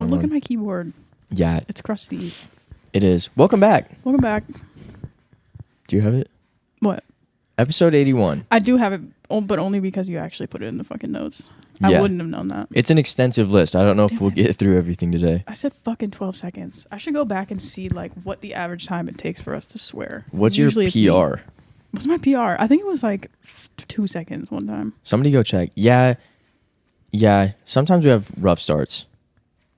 look at my keyboard. Yeah. It's crusty. It is. Welcome back. Welcome back. Do you have it? What? Episode 81. I do have it, but only because you actually put it in the fucking notes. Yeah. I wouldn't have known that. It's an extensive list. I don't know if we'll get through everything today. I said fucking 12 seconds. I should go back and see like what the average time it takes for us to swear. What's your PR? What's my PR? I think it was like 2 seconds one time. Somebody go check. Yeah. Sometimes we have rough starts,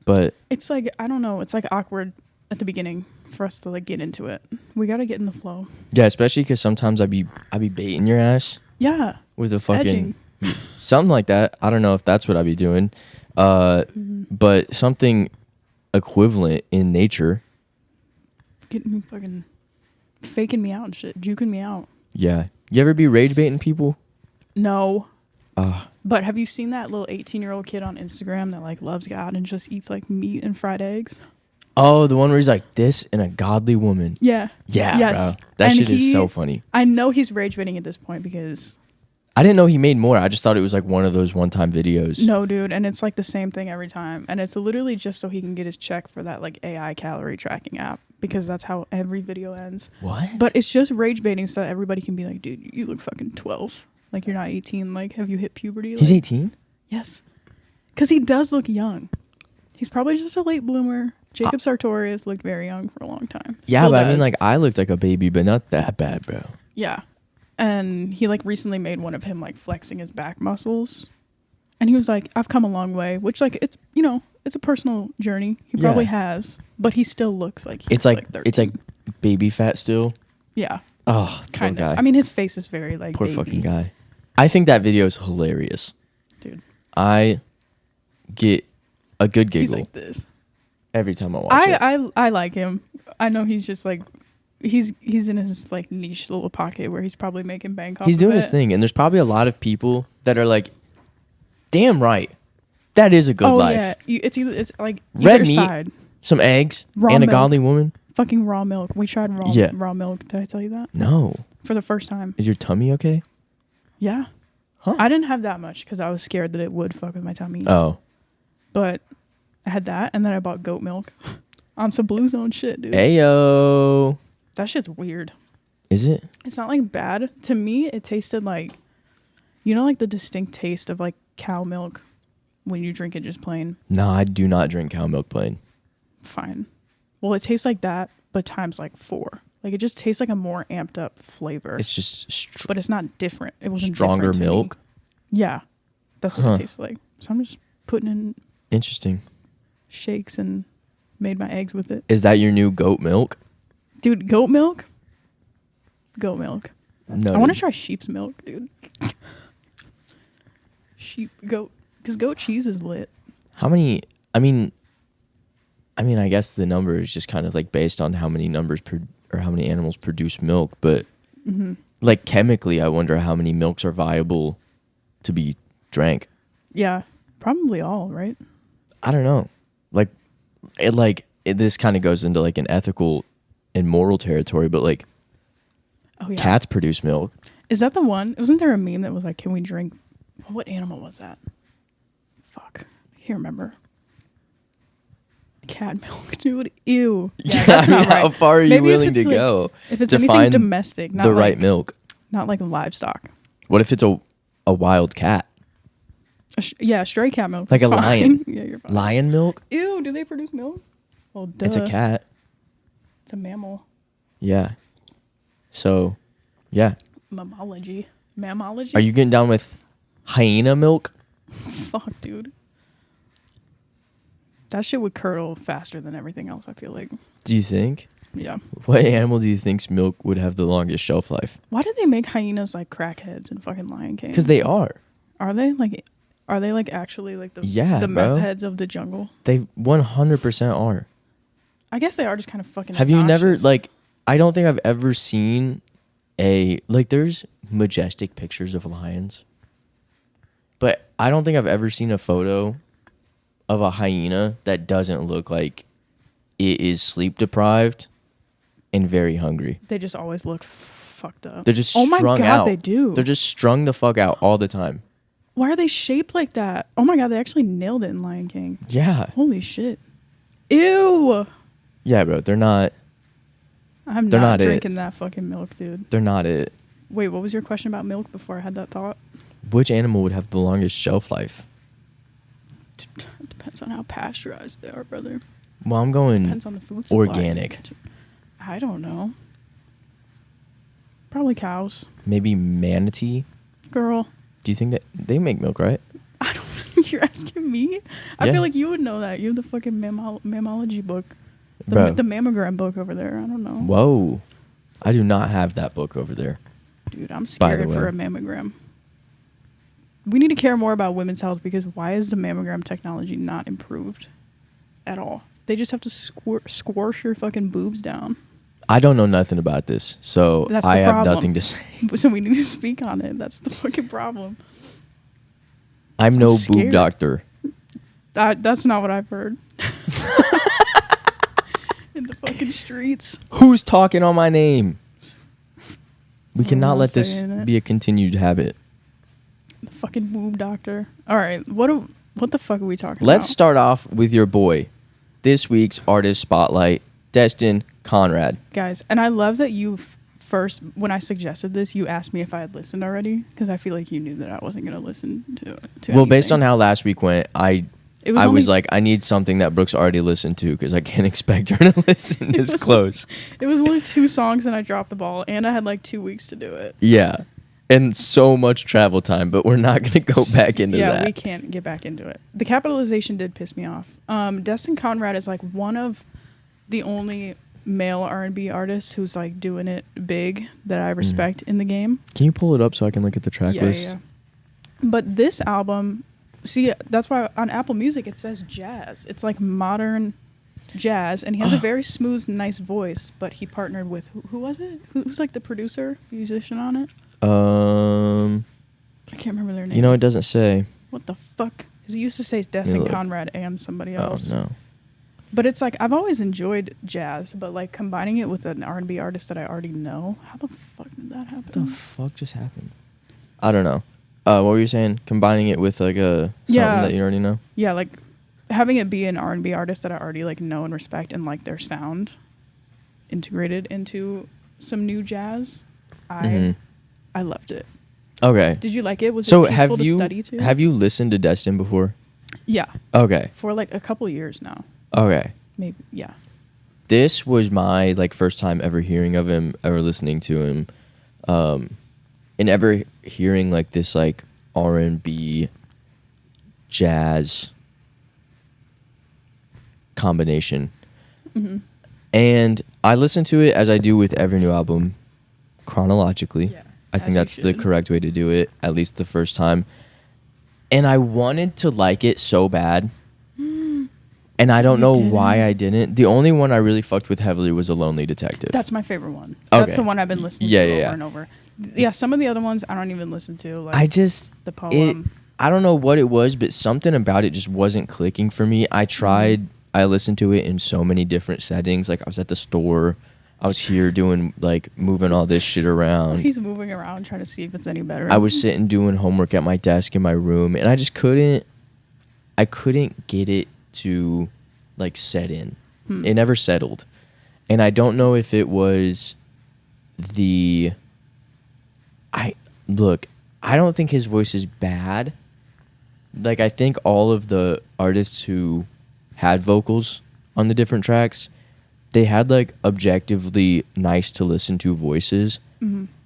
but it's like, I don't know. It's like awkward at the beginning for us to like get into it. We got to get in the flow. Yeah, especially because sometimes I be baiting your ass. Yeah. With a fucking Edging. something like that. I don't know if that's what I be doing, but something equivalent in nature. Getting me fucking faking me out and shit, juking me out. Yeah. You ever be rage baiting people? No. But have you seen that little 18-year-old kid on Instagram that like loves God and just eats like meat and fried eggs? Oh, the one where he's like, this and a godly woman. Yeah. Yeah, yes. Bro. That shit is so funny. I know he's rage baiting at this point because... I didn't know he made more. I just thought it was like one of those one-time videos. No, dude. And it's like the same thing every time. And it's literally just so he can get his check for that like AI calorie tracking app. Because that's how every video ends. What? But it's just rage baiting so that everybody can be like, dude, you look fucking 12. Like, you're not 18. Like, have you hit puberty? Like, he's 18? Yes. Because he does look young. He's probably just a late bloomer. Jacob Sartorius looked very young for a long time. Yeah, Still but does. I mean, like, I looked like a baby, but not that bad, bro. Yeah. And he, like, recently made one of him, like, flexing his back muscles. And he was like, I've come a long way. Which, like, it's, you know, it's a personal journey. He probably has. But he still looks like he's, like 13. It's like baby fat still. Yeah. Oh, kind poor of. guy. I mean, his face is very, like, poor baby. fucking guy. I think that video is hilarious. Dude. I get a good giggle. He's like this. Every time I watch it. I like him. I know he's just, like, he's in his, like, niche little pocket where he's probably making bank off He's doing of his it. thing. And there's probably a lot of people that are like, damn right. That is a good life. Yeah. It's like Red either meat, side. some eggs, Raw and a milk. godly woman. Fucking raw milk. We tried raw milk. Did I tell you that? No. For the first time. Is your tummy okay? Yeah. Huh? I didn't have that much because I was scared that it would fuck with my tummy. Oh. But I had that, and then I bought goat milk on some Blue Zone shit, dude. Ayo. That shit's weird. Is it? It's not like bad. To me, it tasted like, you know, like the distinct taste of like cow milk when you drink it just plain. No, I do not drink cow milk plain. Fine. Well, it tastes like that, but times like 4. Like, it just tastes like a more amped up flavor. It's just but it's not different. It wasn't stronger different to milk. Me. Yeah, that's what it tastes like. So I'm just putting in interesting shakes and made my eggs with it. Is that your new goat milk? Dude, goat milk? Goat milk. No. I want to try sheep's milk, dude. Goat. Because goat cheese is lit. How many? I mean, I guess the number is just kind of like based on how many how many animals produce milk. But like chemically, I wonder how many milks are viable to be drank. Yeah, probably all, right? I don't know. This kind of goes into like an ethical and moral territory, but like cats produce milk. Is that the one? Wasn't there a meme that was like, can we drink? What animal was that? Fuck. I can't remember. Cat milk, dude. Ew. Yeah, that's not right. How far are you willing to go? If it's to anything find domestic, not the like, right milk. Not like livestock. What if it's a wild cat? Stray cat milk. Like a fine. lion. Yeah, you're fine. Lion milk? Ew, do they produce milk? Well, duh. It's a cat. It's a mammal. Yeah. So, yeah. Mammalogy. Are you getting down with hyena milk? Fuck, dude. That shit would curdle faster than everything else, I feel like. Do you think? Yeah. What animal do you think's milk would have the longest shelf life? Why did they make hyenas like crackheads in fucking Lion King? Because they are. Are they? Are they like actually like the bro. meth heads of the jungle? They 100% are. I guess they are just kind of fucking Have you never, I don't think I've ever seen there's majestic pictures of lions. But I don't think I've ever seen a photo of a hyena that doesn't look like it is sleep deprived and very hungry. They just always look fucked up. They're just strung out. Oh my God, they do. They're just strung the fuck out all the time. Why are they shaped like that? Oh my God, they actually nailed it in Lion King. Yeah. Holy shit. Ew. Yeah, bro. They're not They're not drinking that fucking milk, dude. They're not it. Wait, what was your question about milk before I had that thought? Which animal would have the longest shelf life? It depends on how pasteurized they are, brother. Well, I'm going Depends on the food supply. organic. I don't know. Probably cows. Maybe manatee. Girl. Do you think that they make milk, right? I don't. You're asking me? I Yeah. feel like you would know that. You have the fucking mammalogy book. Bro. The mammogram book over there. I don't know. Whoa. I do not have that book over there. Dude, I'm By the scared for way. a mammogram. We need to care more about women's health because why is the mammogram technology not improved at all? They just have to squash your fucking boobs down. I don't know nothing about this, so That's I the have problem. nothing to say. So we need to speak on it. That's the fucking problem. I'm no boob scared. doctor. That's not what I've heard. In the fucking streets. Who's talking on my name? We cannot not let this saying it. be a continued habit. The fucking boob doctor. All right. What the fuck are we talking Let's about? start off with your boy. This week's artist spotlight, Destin Conrad. Guys, and I love that you first, when I suggested this, you asked me if I had listened already because I feel like you knew that I wasn't going to listen to Well, based on anything. how last week went, I only- was like, I need something that Brooke's already listened to because I can't expect her to listen this close. It was only 2 songs and I dropped the ball and I had like 2 weeks to do it. Yeah. And so much travel time, but we're not going to go back into Yeah, that. we can't get back into it. The capitalization did piss me off. Destin Conrad is like one of the only male R&B artists who's like doing it big that I respect in the game. Can you pull it up so I can look at the track list? Yeah. But this album, see, that's why on Apple Music it says jazz. It's like modern jazz, and he has a very smooth, nice voice. But he partnered with who was it? Who's like the producer, musician on it? I can't remember their name. You know, it doesn't say. What the fuck? Because he used to say Destin look. Conrad and somebody else. Oh, no. But it's like I've always enjoyed jazz, but like combining it with an R&B artist that I already know, how the fuck did that happen? What the fuck just happened? I don't know. What were you saying? Combining it with like something that you already know? Yeah, like having it be an R&B artist that I already like know and respect and like their sound integrated into some new jazz. I loved it. Okay. Did you like it? Was So it peaceful to study to? have you listened to Destin before? Yeah, Okay. for like a couple years now. Okay. Maybe, yeah. This was my like first time ever hearing of him, ever listening to him, and ever hearing like this like R&B jazz combination. And I listen to it as I do with every new album, chronologically. Yeah, I as think you that's the should. correct way to do it, at least the first time. And I wanted to like it so bad. And I don't You know didn't? why I didn't. The only one I really fucked with heavily was A Lonely Detective. That's my favorite one. Okay. That's the one I've been listening Yeah, to yeah, over yeah. and over. Yeah, some of the other ones I don't even listen to. Like I just the poem. I don't know what it was, but something about it just wasn't clicking for me. I tried. I listened to it in so many different settings. Like I was at the store, I was here doing like moving all this shit around. He's moving around trying to see if it's any better. I was sitting doing homework at my desk in my room, and I just couldn't. I couldn't get it to like set in. It never settled, and I don't know if it was the. I don't think his voice is bad. Like I think all of the artists who had vocals on the different tracks, they had like objectively nice to listen to voices.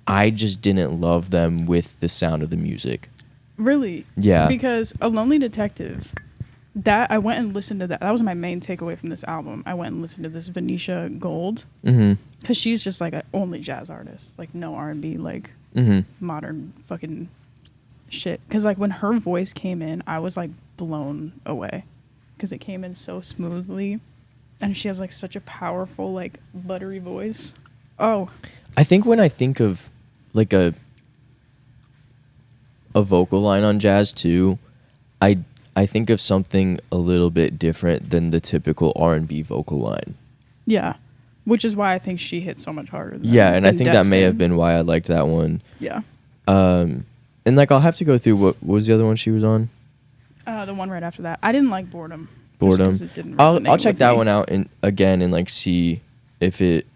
I just didn't love them with the sound of the music. Really? Yeah. Because A Lonely Detective, that I went and listened to that. That was my main takeaway from this album. I went and listened to this Venetia Gold because she's just like an only jazz artist, like no R&B, like modern fucking shit. Because like when her voice came in, I was like blown away because it came in so smoothly, and she has like such a powerful like buttery voice. Oh, I think when I think of like a vocal line on jazz too, I think of something a little bit different than the typical R&B vocal line. yeah, which is why I think she hit so much harder. Yeah, and I than think that may Destin. have been why I liked that one. Yeah. And like I'll have to go through what was the other one she was on? The one right after that. I didn't like Boredom. Boredom. 'cause it didn't I'll resonate check with that me. one out and again and like see if it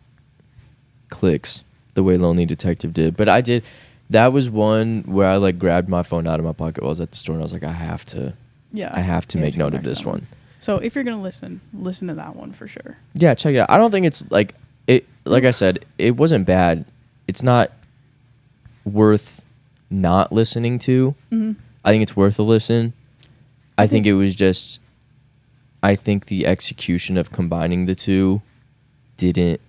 clicks the way Lonely Detective did. But I did. That was one where I like grabbed my phone out of my pocket while I was at the store and I was like, I have to make note of this one. So if you're gonna listen to that one for sure. Yeah, check it out. I don't think it's like it. Like I said, it wasn't bad. It's not worth not listening to. Mm-hmm. I think it's worth a listen. I think it was just. I think the execution of combining the two didn't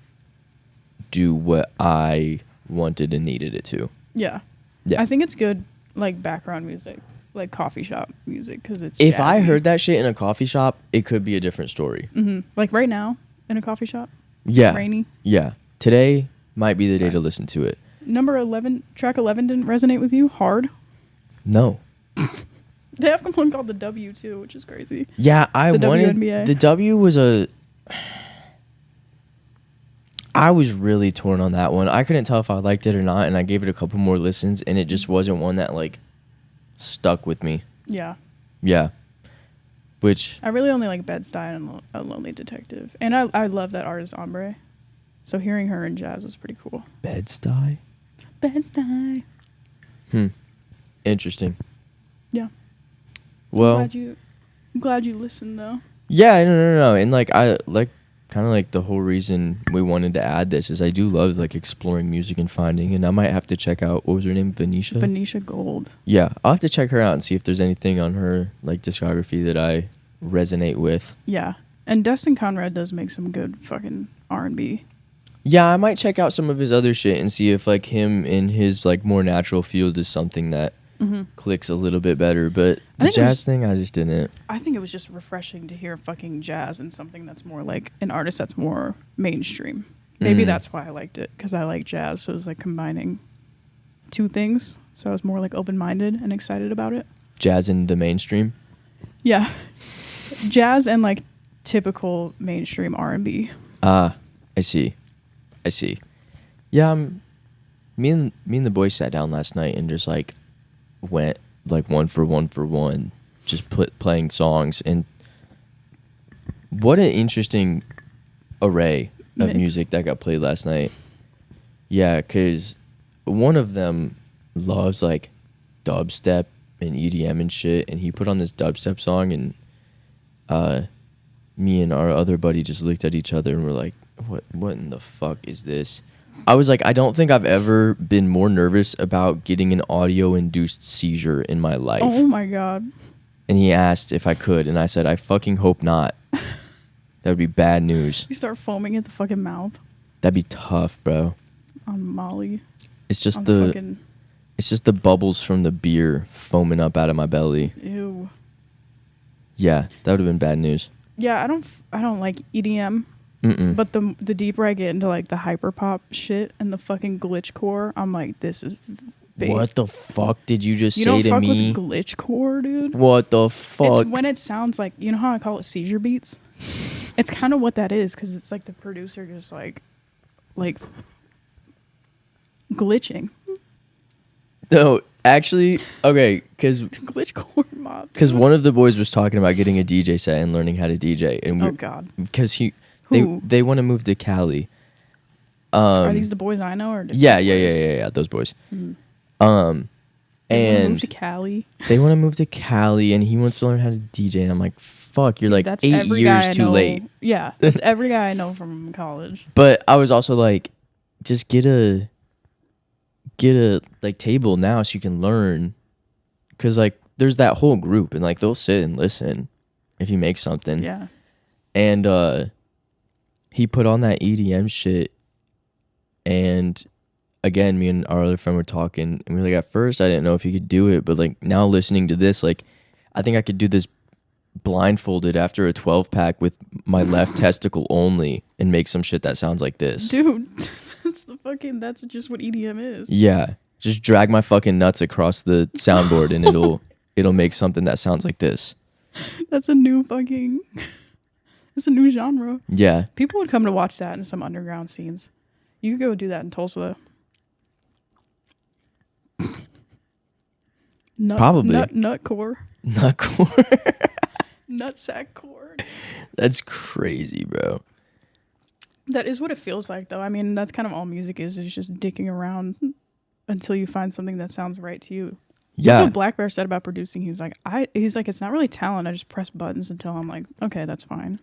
do what I wanted and needed it to. Yeah. Yeah. I think it's good, like background music, like coffee shop music, because it's. If jazzy. I heard that shit in a coffee shop, it could be a different story. Mm-hmm. Like right now in a coffee shop. Yeah. Rainy. Yeah. Today might be the day to listen to it. Number 11, track 11 didn't resonate with you? Hard? No. They have one called the W too, which is crazy. Yeah, I The wanted WNBA. the W was a. I was really torn on that one. I couldn't tell if I liked it or not, and I gave it a couple more listens, and it just wasn't one that like stuck with me. Yeah. Yeah. Which I really only like Bed-Stuy and A Lonely Detective. And I love that artist Ombre. So hearing her in jazz was pretty cool. Bed-Stuy? Bed-Stuy. Interesting. Yeah. Well, I'm glad you listened though. yeah, no. And like I like kind of like the whole reason we wanted to add this is I do love like exploring music and finding, and I might have to check out, what was her name? Venetia Gold. Yeah, I'll have to check her out and see if there's anything on her like discography that I resonate with. Yeah. And Destin Conrad does make some good fucking R&B. Yeah, I might check out some of his other shit and see if like him in his like more natural field is something that clicks a little bit better. But the jazz thing, I just didn't. I think it was just refreshing to hear fucking jazz and something that's more like an artist that's more mainstream. Maybe that's why I liked it, because I like jazz. So it was like combining two things. So I was more like open-minded and excited about it. Jazz in the mainstream? Yeah. Jazz and like typical mainstream R&B. I see. Yeah, me and the boys sat down last night and just like went like one for one, just playing songs, and what an interesting array of music that got played last night. Yeah, because one of them loves like dubstep and EDM and shit, and he put on this dubstep song, and me and our other buddy just looked at each other and we're like, what in the fuck is this? I was like, I don't think I've ever been more nervous about getting an audio-induced seizure in my life. Oh my God. And he asked if I could, and I said, I fucking hope not. That would be bad news. You start foaming at the fucking mouth. That'd be tough, bro. On Molly. It's just it's just the bubbles from the beer foaming up out of my belly. Ew. Yeah, that would have been bad news. Yeah, I don't like EDM. But the deeper I get into like the hyper pop shit and the fucking glitch core, I'm like, this is big. What the fuck did you just You say don't to fuck me? with glitch core, dude. What the fuck? It's when it sounds like, you know how I call it seizure beats? It's kind of what that is, because it's like the producer just like glitching. No, actually, okay, because Glitch core mob. Because one of the boys was talking about getting a DJ set and learning how to DJ, and Oh God. Because Who? they want to move to Cali. Are these the boys I know, or different yeah, those boys. Mm. And move to Cali. They want to move to Cali, and he wants to learn how to DJ, and I'm like, fuck, you're like That's 8 every years guy I too know. late. Yeah, that's every guy I know from college. But I was also like, just get a like table now so you can learn, because like there's that whole group, and like they'll sit and listen if you make something. Yeah. And he put on that EDM shit, and again, me and our other friend were talking, and we were like, at first I didn't know if he could do it, but like now listening to this, like I think I could do this blindfolded after a 12-pack with my left testicle only and make some shit that sounds like this. Dude, that's just what EDM is. Yeah. Just drag my fucking nuts across the soundboard and it'll make something that sounds like this. That's a new it's a new genre. Yeah. People would come to watch that in some underground scenes. You could go do that in Tulsa. Probably. Nutcore. Nutcore. Nutsack cord. That's crazy, bro. That is what it feels like, though. I mean, that's kind of all music is just dicking around until you find something that sounds right to you. Yeah. That's what Black Bear said about producing. He was like, it's not really talent. I just press buttons until I'm like, okay, that's fine.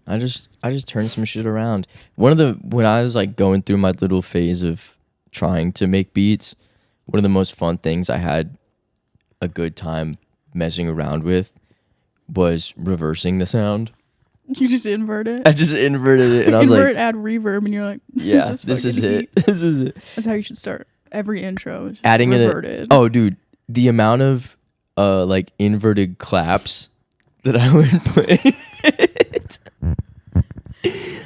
I just turned some shit around. When I was like going through my little phase of trying to make beats, one of the most fun things I had a good time messing around with was reversing the sound. You just invert it. I just inverted it, and I was like, invert, add reverb, and you're like, yeah, this is it. This is it. That's how you should start every intro. Just Adding reverted. oh, dude, the amount of like inverted claps that I would put.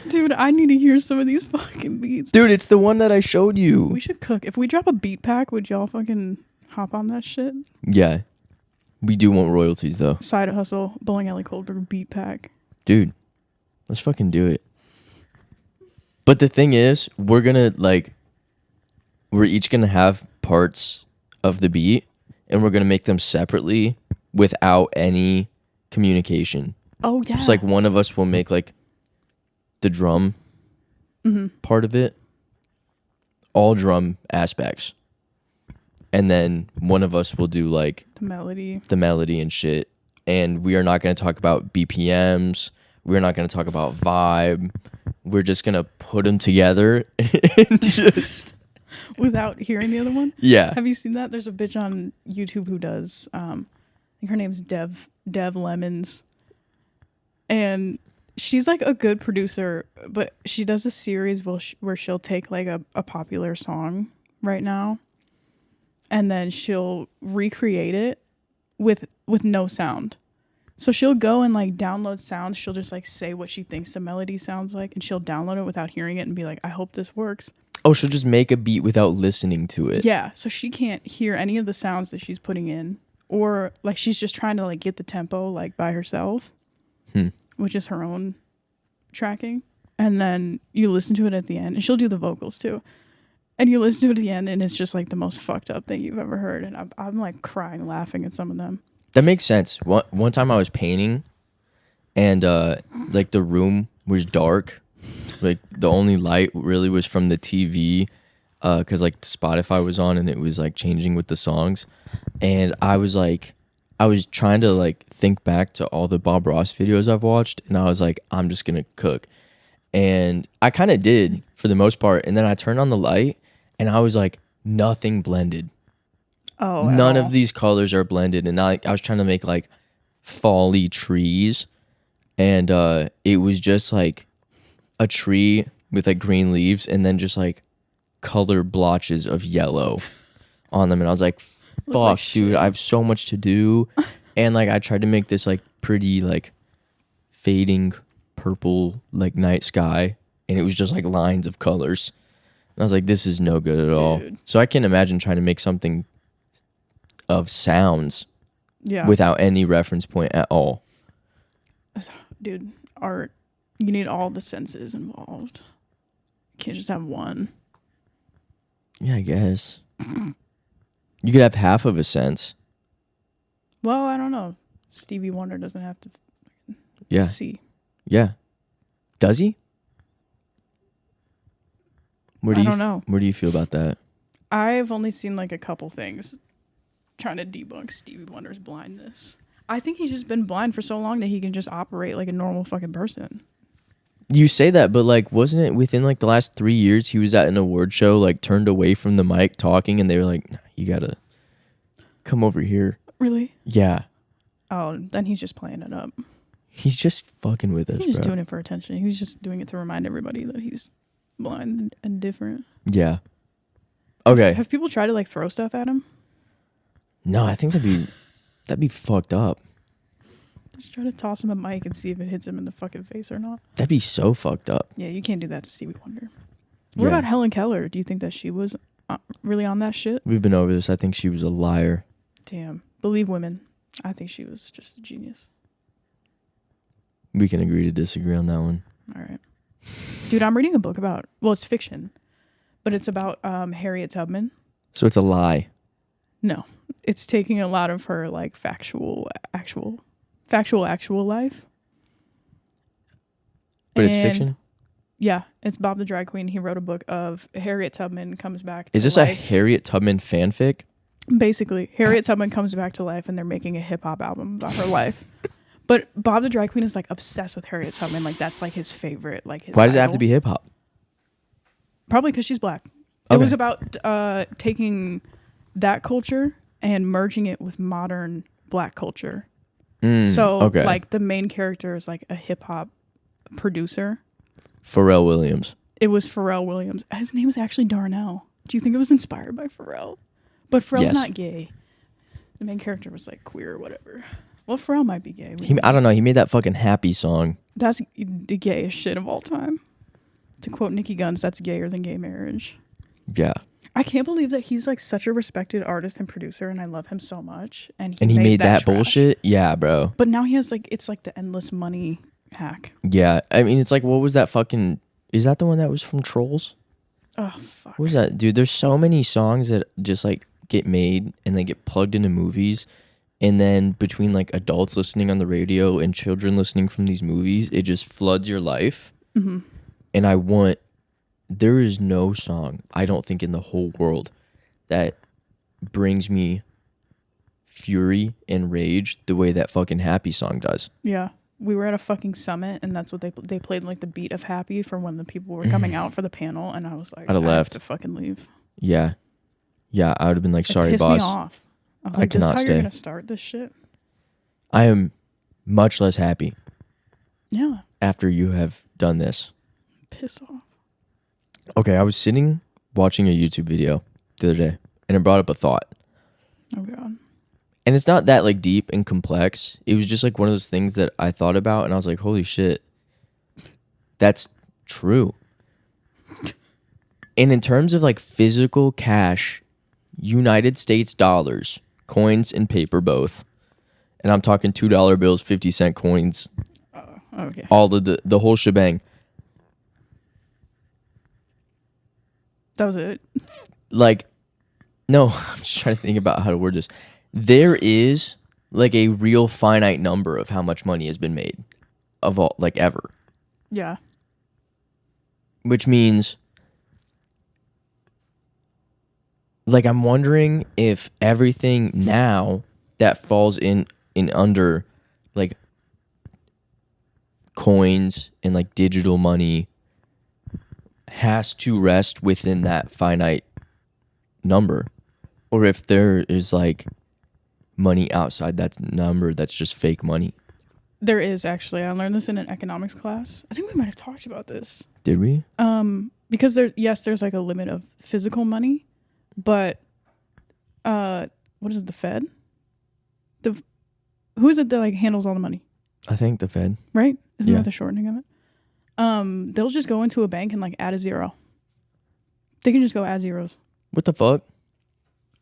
Dude, I need to hear some of these fucking beats. Dude, it's the one that I showed you. We should cook. If we drop a beat pack, would y'all fucking hop on that shit? Yeah. We do want royalties, though. Side hustle, Bowling Alley Cold Brew beat pack. Dude, let's fucking do it. But the thing is, we're each gonna have parts of the beat, and we're gonna make them separately without any communication. Oh, yeah. Just like one of us will make like the drum part of it, all drum aspects, and then one of us will do like the melody and shit. And we are not going to talk about BPMs. We're not going to talk about vibe. We're just going to put them together and just without hearing the other one. Yeah. Have you seen that? There's a bitch on YouTube who does I think her name's Dev Lemons, and she's like a good producer, but she does a series where she'll take like a popular song right now, and then she'll recreate it with no sound. So she'll go and like download sounds. She'll just like say what she thinks the melody sounds like, and she'll download it without hearing it and be like, I hope this works. Oh, she'll just make a beat without listening to it. Yeah, so she can't hear any of the sounds that she's putting in, or like she's just trying to like get the tempo like by herself, which is her own tracking. And then you listen to it at the end, and she'll do the vocals too. And you listen to it at the end, and it's just like the most fucked up thing you've ever heard. And I'm like crying, laughing at some of them. That makes sense. One time I was painting, and like the room was dark. Like the only light really was from the TV, because like Spotify was on and it was like changing with the songs. And I was trying to like think back to all the Bob Ross videos I've watched, and I was like, I'm just gonna cook. And I kind of did for the most part. And then I turned on the light, and I was like, nothing blended. Oh, none of these colors are blended. And I was trying to make like fally trees, and it was just like a tree with like green leaves, and then just like color blotches of yellow on them. And I was like, fuck, like dude, I have so much to do. And like I tried to make this like pretty like fading purple like night sky, and it was just like lines of colors. And I was like, this is no good at all. So I can imagine trying to make something of sounds without any reference point at all. Dude, art, you need all the senses involved. You can't just have one. Yeah, I guess. You could have half of a sense. Well, I don't know. Stevie Wonder doesn't have to see. Yeah. Does he? I don't know. Where do you feel about that? I've only seen like a couple things trying to debunk Stevie Wonder's blindness. I think he's just been blind for so long that he can just operate like a normal fucking person. You say that, but like, wasn't it within like the last 3 years he was at an award show, like turned away from the mic talking, and they were like, nah, you gotta come over here. Really? Yeah. Oh, then he's just playing it up. He's just fucking with us, He's just doing it for attention. He's just doing it to remind everybody that he's blind and different. Yeah. Okay. Have people tried to like throw stuff at him? No, I think that'd be fucked up. Just try to toss him a mic and see if it hits him in the fucking face or not. That'd be so fucked up. Yeah, you can't do that to Stevie Wonder. What about Helen Keller? Do you think that she was really on that shit? We've been over this. I think she was a liar. Damn. Believe women. I think she was just a genius. We can agree to disagree on that one. All right. Dude, I'm reading a book about, well, it's fiction, but it's about Harriet Tubman. So it's a lie. No. It's taking a lot of her like actual Factual Actual Life. But it's fiction? Yeah, it's Bob the Drag Queen. He wrote a book of Harriet Tubman comes back to Is this life. a Harriet Tubman fanfic? Basically, Harriet Tubman comes back to life and they're making a hip-hop album about her life. But Bob the Drag Queen is like obsessed with Harriet Tubman. Like that's like his favorite. Like his Why does it have idol. to be hip hop? Probably because she's black. Okay. It was about taking that culture and merging it with modern black culture. So okay. like the main character is like a hip-hop producer. Pharrell Williams. It was Pharrell Williams. His name is actually Darnell. Do you think it was inspired by Pharrell? But Pharrell's Yes. not gay. The main character was like queer or whatever. Well, Pharrell might be gay. I don't know. He made that fucking Happy song. That's the gayest shit of all time. To quote Nicki Guns, that's gayer than gay marriage. Yeah. I can't believe that he's like such a respected artist and producer, and I love him so much. And he made that trash. bullshit? Yeah, bro. But now he has like, it's like the endless money hack. Yeah. I mean, it's like, what was that fucking... Is that the one that was from Trolls? Oh, fuck. What was that? Dude, there's so many songs that just like get made and they get plugged into movies. And then between like adults listening on the radio and children listening from these movies, it just floods your life. Mm-hmm. And there is no song, I don't think, in the whole world that brings me fury and rage the way that fucking Happy song does. Yeah. We were at a fucking summit, and that's what they played, like the beat of Happy for when the people were coming out for the panel, and I was like, I'd have left. have to fucking leave. Yeah. Yeah, I would have been like, sorry, It pissed boss. me off. I was I like, this is cannot how stay. you're gonna start this shit? I am much less happy Yeah. after you have done this. Pissed off. Okay, I was sitting watching a YouTube video the other day, and it brought up a thought. Oh, God. And it's not that like deep and complex. It was just like one of those things that I thought about, and I was like, holy shit, that's true. And in terms of like physical cash, United States dollars, coins and paper both, and I'm talking $2 bills, 50-cent coins, Okay. all of the whole shebang. That was it. Like, no, I'm just trying to think about how to word this. There is like a real finite number of how much money has been made of all, like, ever. Yeah. Which means, like, I'm wondering if everything now that falls in under like coins and like digital money has to rest within that finite number, or if there is like money outside that number that's just fake money. There is actually. I learned this in an economics class. I think we might have talked about this. Did we? Because there's like a limit of physical money, but what is it, the Fed? Who is it that like handles all the money? I think the Fed. Right? Isn't Yeah. that the shortening of it? They'll just go into a bank and like add a zero. They can just go add zeros. What the fuck?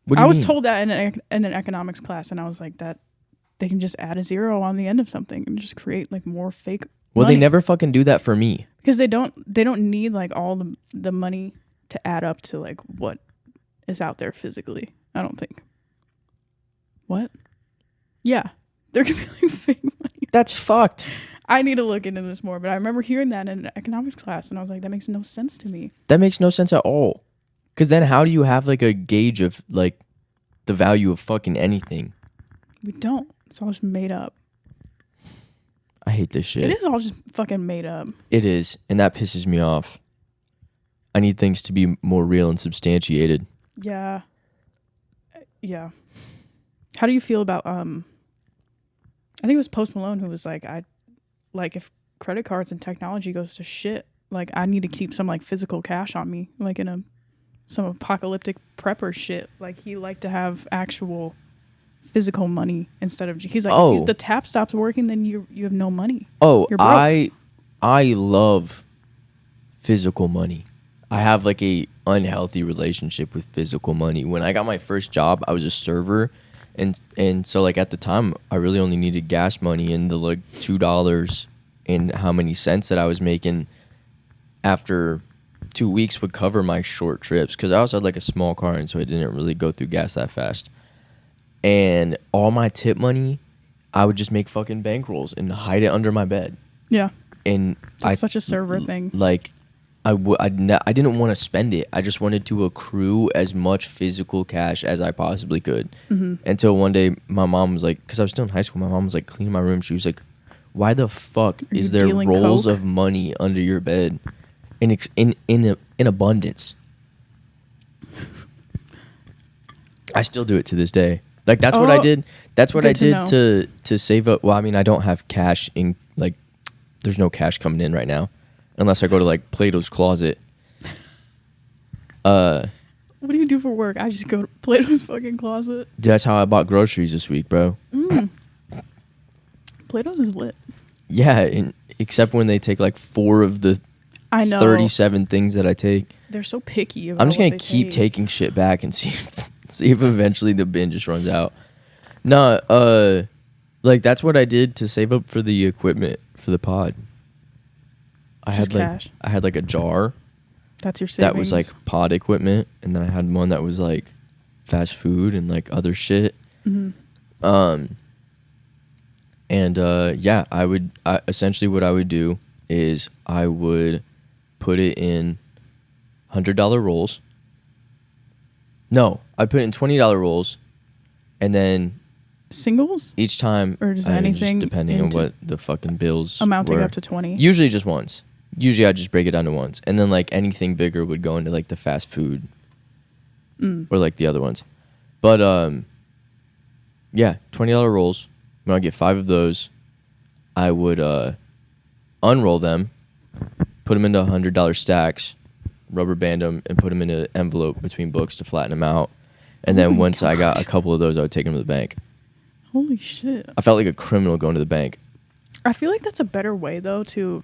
What do I you was mean? told that in an economics class, and I was like, that they can just add a zero on the end of something and just create like more fake Well, money. they never fucking do that for me. Because they don't need like all the money to add up to like what is out there physically. I don't think. What? Yeah. There could be like fake money. That's fucked. I need to look into this more, but I remember hearing that in an economics class, and I was like, that makes no sense to me. That makes no sense at all. Because then how do you have like a gauge of like the value of fucking anything? We don't. It's all just made up. I hate this shit. It is all just fucking made up. It is, and that pisses me off. I need things to be more real and substantiated. Yeah. Yeah. How do you feel about I think it was Post Malone who was like, if credit cards and technology goes to shit, like I need to keep some like physical cash on me, like in some apocalyptic prepper shit. Like he liked to have actual physical money instead of, he's like, if the tap stops working, then you have no money. Oh, You're broke. I love physical money. I have like a unhealthy relationship with physical money. When I got my first job, I was a server, and so like at the time, I really only needed gas money, and the like $2 and how many cents that I was making after 2 weeks would cover my short trips, because I also had like a small car, and so I didn't really go through gas that fast. And all my tip money, I would just make fucking bankrolls and hide it under my bed. Yeah. And It's such a server thing. Like, I didn't want to spend it. I just wanted to accrue as much physical cash as I possibly could. Until one day, my mom was like, because I was still in high school, my mom was like cleaning my room. She was like, "Why the fuck is there rolls of money under your bed in abundance?" I still do it to this day. Like, that's what I did. That's what I did to save up. Well, I mean, I don't have cash in, like, there's no cash coming in right now unless I go to like Plato's Closet. What do you do for work? I just go to Plato's fucking Closet. That's how I bought groceries this week, bro. Plato's is lit. Yeah, except when they take like 4 of the 37 things that I take. They're so picky about I'm just gonna keep taking shit back and see if eventually the bin just runs out. No, like, that's what I did to save up for the equipment for the pod. I had like a jar. That's your savings. That was like pod equipment, and then I had one that was like fast food and like other shit. Yeah, I essentially what I would do is I would put it in $100 rolls. No, I'd put it in $20 rolls, and then singles each time, or just anything, just depending on what the fucking bills amounting were. Up to 20. Usually just once. Usually I just break it down to once, and then like anything bigger would go into like the fast food or like the other ones. But yeah, $20 rolls. When I get 5 of those, I would unroll them, put them into $100 stacks, rubber band them, and put them in an envelope between books to flatten them out. And then once I got a couple of those, I would take them to the bank. Holy shit. I felt like a criminal going to the bank. I feel like that's a better way, though, to...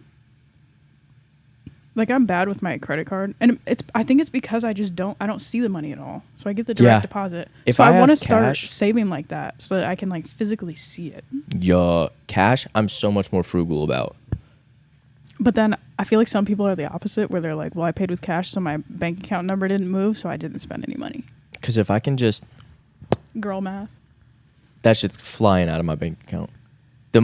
Like, I'm bad with my credit card. And I think it's because I don't see the money at all. So I get the direct deposit. If so I want to start saving like that so that I can, like, physically see it. Yeah, cash, I'm so much more frugal about. But then I feel like some people are the opposite, where they're like, well, I paid with cash, so my bank account number didn't move, so I didn't spend any money. Because if I can just... Girl math. That shit's flying out of my bank account. The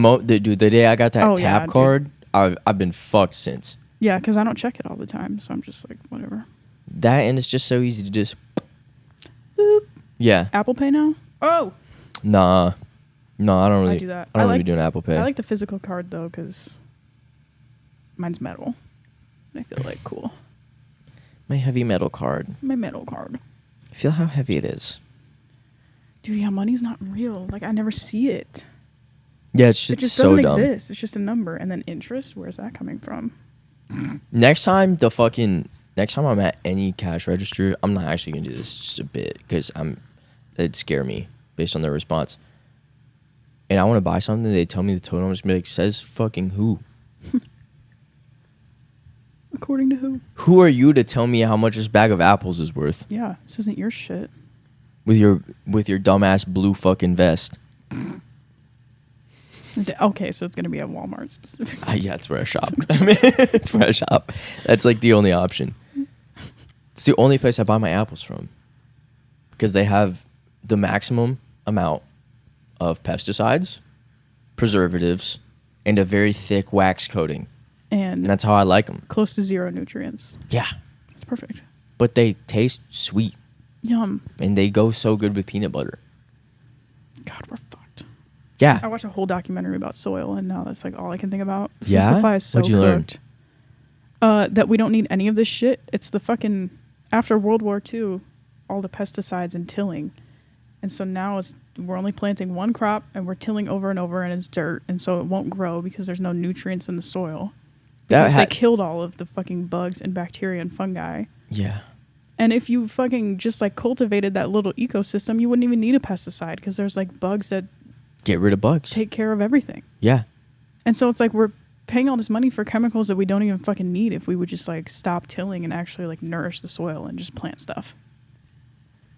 day I got that tap card, I've been fucked since. Yeah, because I don't check it all the time, so I'm just like, whatever. That, and it's just so easy to just... Boop. Yeah. Apple Pay now? Oh! Nah. No, I don't really do that. I don't really be doing Apple Pay. I like the physical card, though, because mine's metal. And I feel like cool. My heavy metal card. My metal card. Feel how heavy it is. Dude, yeah, money's not real. Like, I never see it. Yeah, it's just so dumb. It just doesn't exist. It's just a number. And then interest, where's that coming from? Next time I'm at any cash register, I'm not actually gonna do this just a bit because it'd scare me based on their response. And I want to buy something, they tell me the total, I'm just gonna be like, says fucking who? According to who? Who are you to tell me how much this bag of apples is worth? Yeah, this isn't your shit. With your dumbass blue fucking vest. Okay, so it's gonna be at Walmart specifically. Yeah, that's where I shop. I mean, it's where I shop. That's like the only option. It's the only place I buy my apples from, because they have the maximum amount of pesticides, preservatives, and a very thick wax coating. And that's how I like them. Close to 0 nutrients. Yeah. That's perfect. But they taste sweet. Yum. And they go so good with peanut butter. God, we're fucked. Yeah. I watched a whole documentary about soil, and now that's like all I can think about. Yeah? Food supply is so What'd you cooked. Learn? That we don't need any of this shit. It's the fucking... After World War II, all the pesticides and tilling. And so now we're only planting one crop, and we're tilling over and over, and it's dirt. And so it won't grow because there's no nutrients in the soil. Because they killed all of the fucking bugs and bacteria and fungi. Yeah. And if you fucking just like cultivated that little ecosystem, you wouldn't even need a pesticide because there's like bugs that get rid of bugs, take care of everything. Yeah. And so it's like we're paying all this money for chemicals that we don't even fucking need if we would just like stop tilling and actually like nourish the soil and just plant stuff.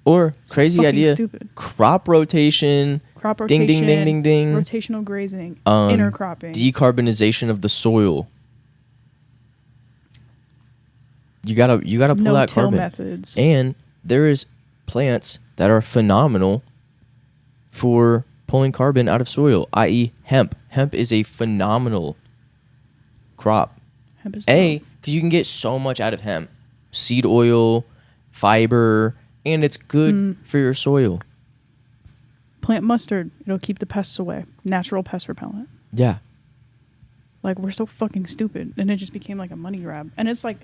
Or it's crazy idea, stupid. Crop rotation. Ding, ding, ding, ding, ding. Rotational grazing. Intercropping. Decarbonization of the soil. You gotta pull that carbon. Methods. And there is plants that are phenomenal for pulling carbon out of soil, i.e. hemp. Hemp is a phenomenal crop. Hemp is Because you can get so much out of hemp. Seed oil, fiber, and it's good for your soil. Plant mustard. It'll keep the pests away. Natural pest repellent. Yeah. Like, we're so fucking stupid. And it just became like a money grab. And it's like,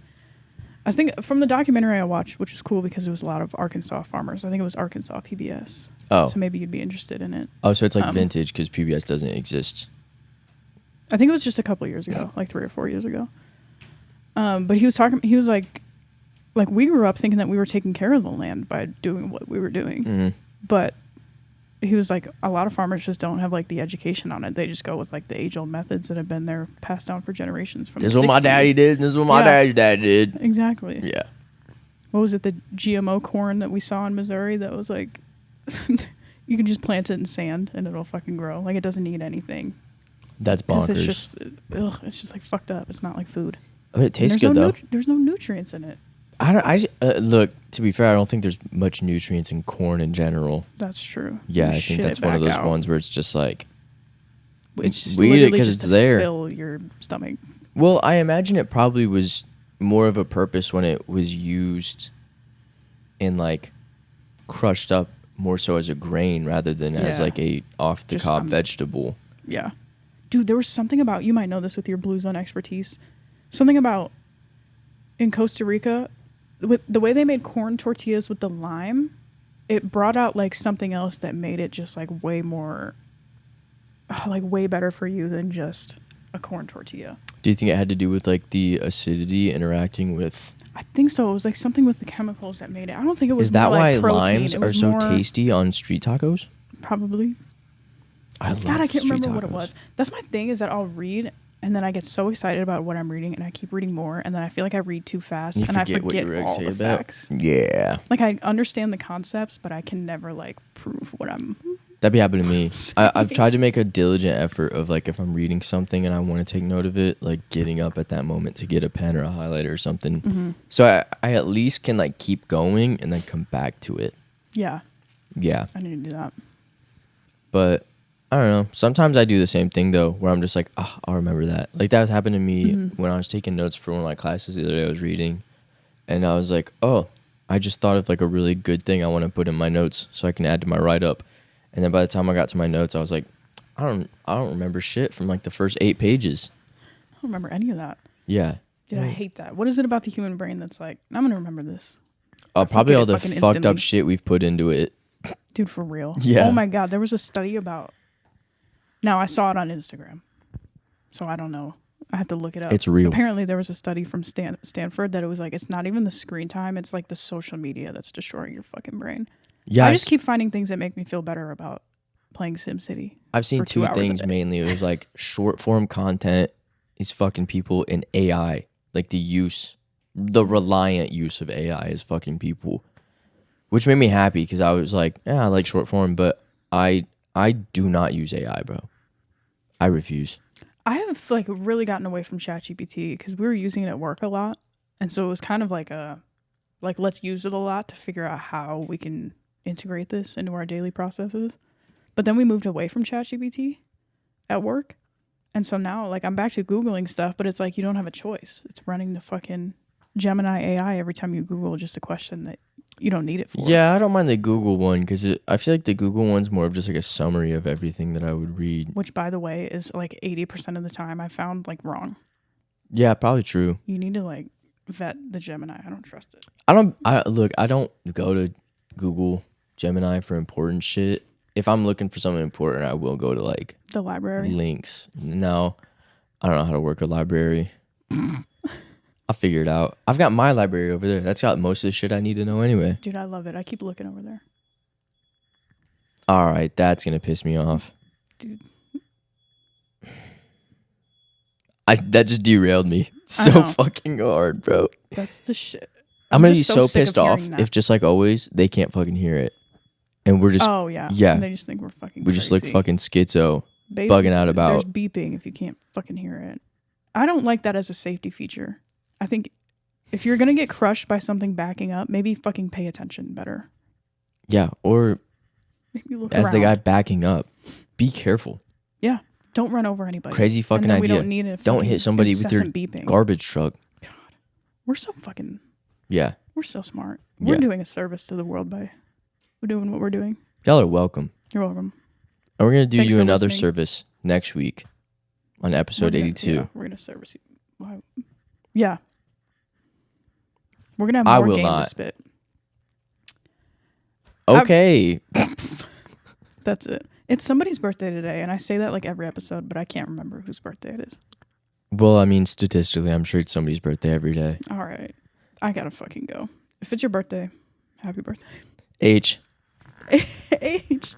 I think from the documentary I watched, which was cool because it was a lot of Arkansas farmers. I think it was Arkansas PBS. Oh. So maybe you'd be interested in it. Oh, so it's like vintage because PBS doesn't exist. I think it was just a couple of years ago, like 3 or 4 years ago. But he was like we grew up thinking that we were taking care of the land by doing what we were doing. Mm-hmm. But he was like, a lot of farmers just don't have like the education on it. They just go with like the age-old methods that have been there, passed down for generations from This is the what my 60s. daddy did. This is what my daddy's dad did. Exactly. Yeah. What was it? The GMO corn that we saw in Missouri that was like, you can just plant it in sand and it'll fucking grow. Like, it doesn't need anything. That's bonkers. It's just like fucked up. It's not like food. I mean, it tastes good though. There's no nutrients in it. Look, to be fair, I don't think there's much nutrients in corn in general. That's true. Yeah, I think that's one of those ones where it's just like, it's just we eat it because just it's to there. Fill your stomach. Well, I imagine it probably was more of a purpose when it was used and like crushed up more so as a grain rather than as like a off the cob vegetable. Yeah. Dude, there was something about, you might know this with your Blue Zone expertise, something about in Costa Rica, with the way they made corn tortillas with the lime, it brought out like something else that made it just like way more, like way better for you than just a corn tortilla. Do you think it had to do with like the acidity interacting with? I think so. It was like something with the chemicals that made it. I don't think it was. Is that more why like protein. limes are so tasty on street tacos? Probably. I love God, I can't remember tacos. what it was. That's my thing, is that I'll read and then I get so excited about what I'm reading and I keep reading more and then I feel like I read too fast and I forget all the facts. Yeah. Like, I understand the concepts, but I can never like prove what I'm. That'd be happening to me. I've tried to make a diligent effort of like, if I'm reading something and I want to take note of it, like getting up at that moment to get a pen or a highlighter or something. Mm-hmm. So I at least can like keep going and then come back to it. Yeah. Yeah. I need to do that. But I don't know. Sometimes I do the same thing though, where I'm just like, I'll remember that. Like that was happening to me when I was taking notes for one of my classes the other day. I was reading, and I was like, I just thought of like a really good thing I want to put in my notes so I can add to my write up. And then by the time I got to my notes, I was like, I don't remember shit from like the first 8 pages. I don't remember any of that. Yeah. Dude, I hate that. What is it about the human brain that's like, I'm gonna remember this? Probably all the fucked up shit we've put into it. Dude, for real. Yeah. Oh my God, there was a study about. Now, I saw it on Instagram, so I don't know. I have to look it up. It's real. Apparently, there was a study from Stanford that it was like, it's not even the screen time. It's like the social media that's destroying your fucking brain. Yeah. I just keep finding things that make me feel better about playing SimCity. I've seen 2 things mainly. It was like short form content is fucking people, and AI. Like the reliant use of AI is fucking people. Which made me happy because I was like, yeah, I like short form, but I do not use AI, bro. I refuse. I have like really gotten away from ChatGPT because we were using it at work a lot. And so it was kind of like let's use it a lot to figure out how we can integrate this into our daily processes. But then we moved away from ChatGPT at work. And so now like I'm back to Googling stuff, but it's like you don't have a choice. It's running the fucking Gemini AI every time you Google just a question that you don't need it for. Yeah, I don't mind the Google one because I feel like the Google one's more of just like a summary of everything that I would read. Which, by the way, is like 80% of the time I found like wrong. Yeah, probably true. You need to like vet the Gemini. I don't trust it. I don't go to Google Gemini for important shit. If I'm looking for something important, I will go to like the library links. No, I don't know how to work a library. I'll figure it out. I've got my library over there. That's got most of the shit I need to know anyway. Dude, I love it. I keep looking over there. All right, that's going to piss me off. Dude. That just derailed me so fucking hard, bro. That's the shit. I'm going to be so sick pissed of off if just like always, they can't fucking hear it. And we're just... Oh, yeah. Yeah. And they just think we're fucking We just look crazy. fucking schizo, bugging out about... There's beeping if you can't fucking hear it. I don't like that as a safety feature. I think if you're going to get crushed by something backing up, maybe fucking pay attention better. Yeah, or Maybe look as around. the guy backing up. Be careful. Yeah. Don't run over anybody. Crazy fucking and then idea. We don't need a Don't hit somebody with your beeping. garbage truck. God. We're so fucking... Yeah. We're so smart. We're doing a service to the world by doing what we're doing. Y'all are welcome. You're welcome. And we're going to do Thanks you for another listening. service next week on episode 82. Yeah, we're going to service you. Wow. Yeah. We're going to have I more will game not. to spit. Okay. That's it. It's somebody's birthday today, and I say that like every episode, but I can't remember whose birthday it is. Well, I mean, statistically, I'm sure it's somebody's birthday every day. All right. I got to fucking go. If it's your birthday, happy birthday. H. H.